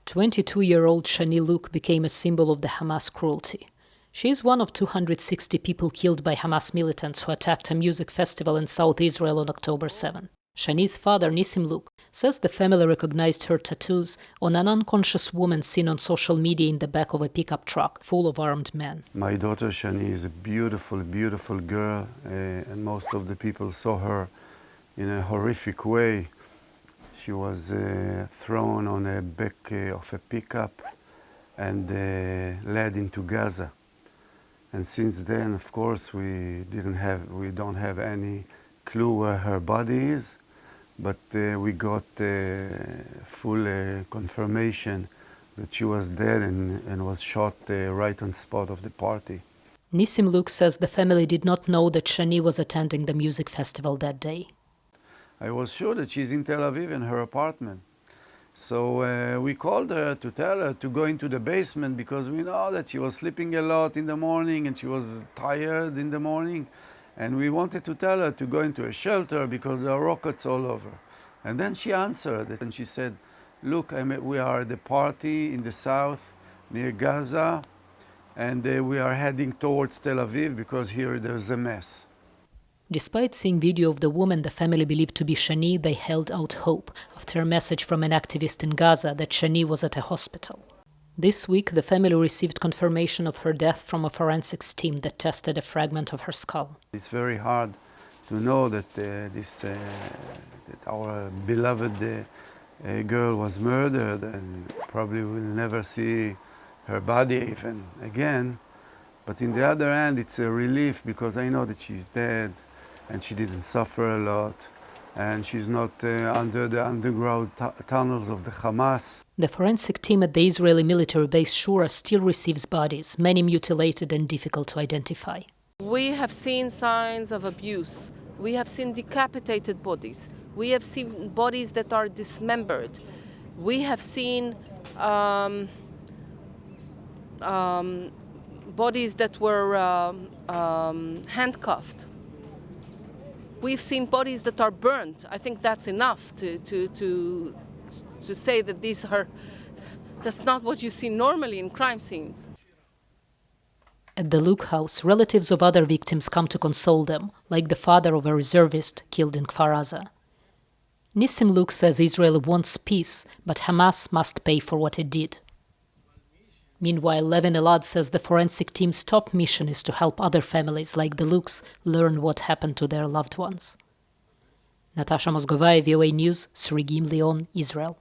22-year-old Shani Louk became a symbol of the Hamas cruelty. She is one of 260 people killed by Hamas militants who attacked a music festival in South Israel on October 7. Shani's father, Louk, says the family recognized her tattoos on an unconscious woman seen on social media in the back of a pickup truck full of armed men. My daughter Shani is a beautiful, beautiful girl, and most of the people saw her in a horrific way. She was thrown on the back of a pickup and led into Gaza. And since then, of course, we don't have any clue where her body is, but we got full confirmation that she was dead and was shot right on spot of the party. Louk says the family did not know that Shani was attending the music festival that day. I was sure that she's in Tel Aviv in her apartment. So we called her to tell her to go into the basement because we know that she was sleeping a lot in the morning and she was tired in the morning. And we wanted to tell her to go into a shelter because there are rockets all over. And then she answered and she said, look, we are at the party in the south near Gaza and we are heading towards Tel Aviv because here there's a mess. Despite seeing video of the woman the family believed to be Shani, they held out hope after a message from an activist in Gaza that Shani was at a hospital. This week, the family received confirmation of her death from a forensics team that tested a fragment of her skull. It's very hard to know that that our beloved girl was murdered and probably will never see her body even again. But in the other hand, it's a relief because I know that she's dead and she didn't suffer a lot and she's not under the underground tunnels of the Hamas. The forensic team at the Israeli military base Shura still receives bodies, many mutilated and difficult to identify. We have seen signs of abuse. We have seen decapitated bodies. We have seen bodies that are dismembered. We have seen bodies that were handcuffed. We've seen bodies that are burnt. I think that's enough to say that that's not what you see normally in crime scenes. At the Louk house, relatives of other victims come to console them, like the father of a reservist killed in Kfar Aza. Louk says Israel wants peace, but Hamas must pay for what it did. Meanwhile, Levin Elad says the forensic team's top mission is to help other families like the Louks learn what happened to their loved ones. Natasha, Mozgovaya, VOA News, Srigim, Leon, Israel.